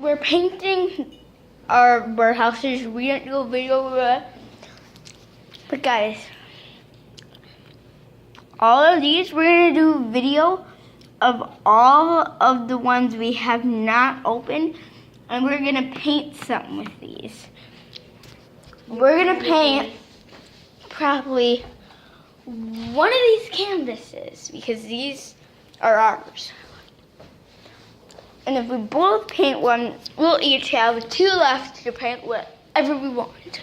we're painting our houses. We didn't do a video of it. But guys, all of these, we're going to do a video of all of the ones we have not opened. And we're going to paint something with these. We're going to paint probably one of these canvases because these are ours. And if we both paint one, we'll each have 2 left to paint whatever we want.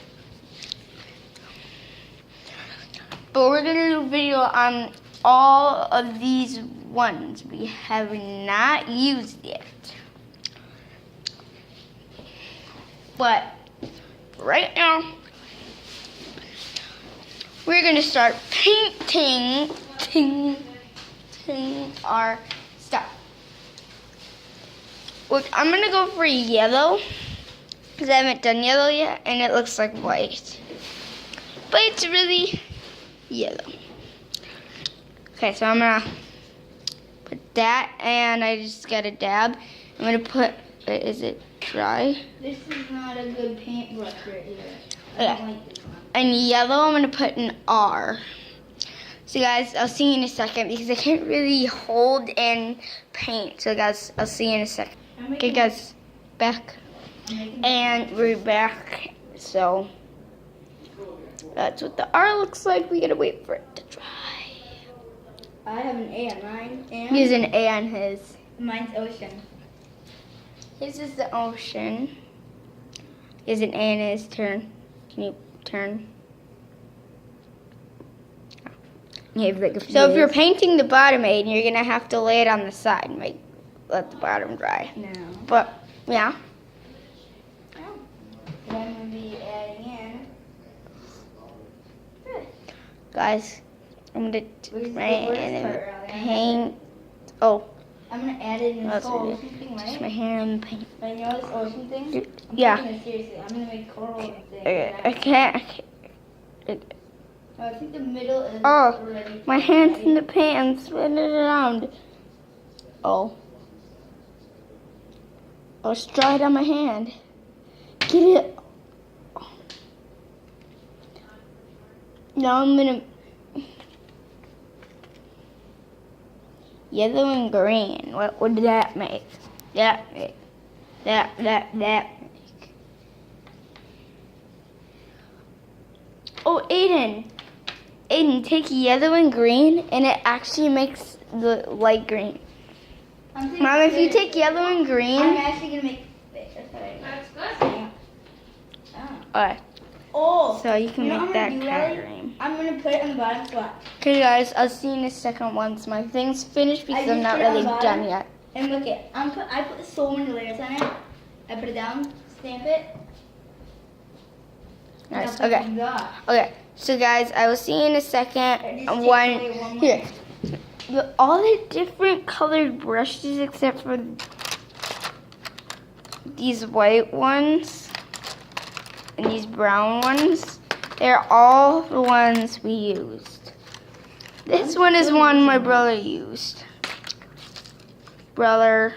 But we're going to do a video on all of these ones we have not used yet. But right now, we're going to start painting our stuff. Look, I'm going to go for yellow because I haven't done yellow yet and it looks like white. But it's really yellow. Okay, so I'm going to put that and I just got a dab. I'm going to put, is it dry? This is not a good paintbrush right here. I Okay. don't like this one. And yellow, I'm going to put an R. So guys, I'll see you in a second because I can't really hold and paint. So guys, I'll see you in a second. Okay guys, back. And we're back. So that's what the R looks like. We gotta wait for it to dry. I have an A on mine. And He has an A on his. mine's Ocean. His is the ocean. He has an A in his turn. Can you turn? So if you're painting the bottom, Aiden, you're gonna have to lay it on the side and let the bottom dry. No. But yeah. Then I'm going to be adding in. Guys, I'm gonna Where's try the worst and part, Riley? paint. Oh, I'm going to add it in this that's whole it. ocean thing, Just right? my hand paint. But you know this ocean thing? Yeah. I'm taking it seriously. I'm going to make coral thing. I can't. Oh, I think the middle is Oh, ready. my hand's in the paint and spin it around. Oh. Oh, it's dried on my hand. Get it. Now I'm gonna yellow and green. What would that make? That make. That make. Oh, Aiden, take yellow and green, and it actually makes the light green. Mom, if you take yellow and I'm green, actually going to make fish. That's good. Yeah. alright, Oh. so you can You know make what that I'm gonna do, kind of Riley? green. I'm going to put it on the bottom spot. Okay, guys, I'll see you in a second once my thing's finished because I'm just not put it on really the bottom. done yet. And look it. I put so many layers on it. I put it down, stamp it. Nice. Now put Okay. it on. Okay. So guys, I will see you in a second. It just takes away one more. Here. All the different colored brushes except for these white ones and these brown ones. They're all the ones we used. This one is one my brother used. Brother,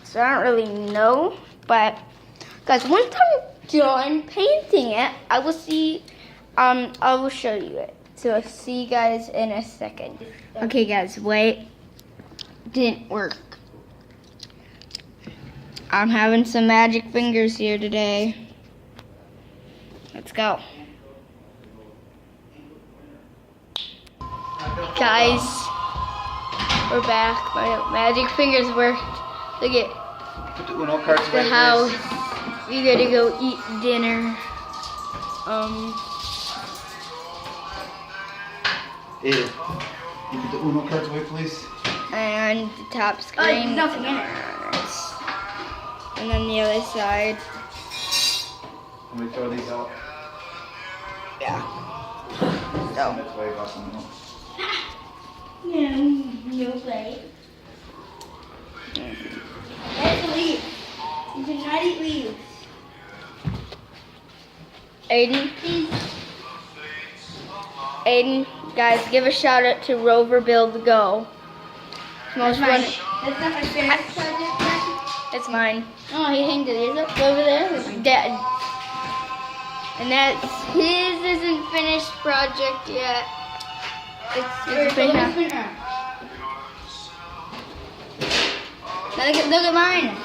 so I don't really know, but guys, once I'm done painting it, I will show you it. So I'll see you guys in a second. Okay guys, wait. Didn't work. I'm having some magic fingers here today. Let's go. Guys, we're back. My magic fingers worked. Look at Put the Uno cards the away, house. please. We gotta go eat dinner. Ada, you put the Uno cards away, please. And the top screen. nothing in it. And then the other side. Let me throw these out. Yeah. Send it away, boss. No play. That's a leaf. You should not eat leaves. Aiden, Aiden, guys, give a shout out to Rover Build Go. Most fun. That's not my finished project yet. It's mine. Oh, he hanged it. Is it over there? Dad. And that's his isn't finished project yet. It's been Now look at mine.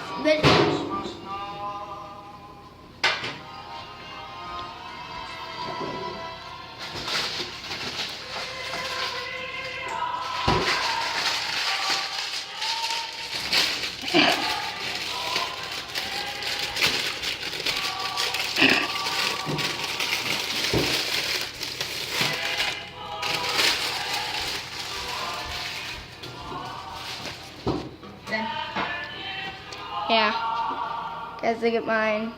Yeah. Guys, look at mine.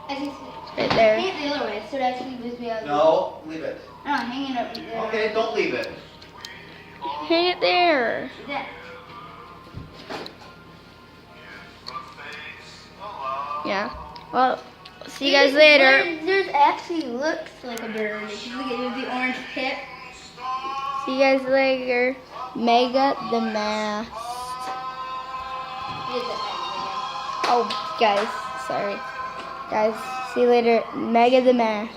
I think Right there. hang it the other way so that actually gives me a. No, leave it. No, hang it up there. Okay, don't leave it. Hang it there. There. Yeah. Well, see you guys later. There's actually looks like a bird. If you look at the orange tip. See you guys later. Mega the Mast. Oh, guys. Sorry. Guys, see you later. Mega the Mast.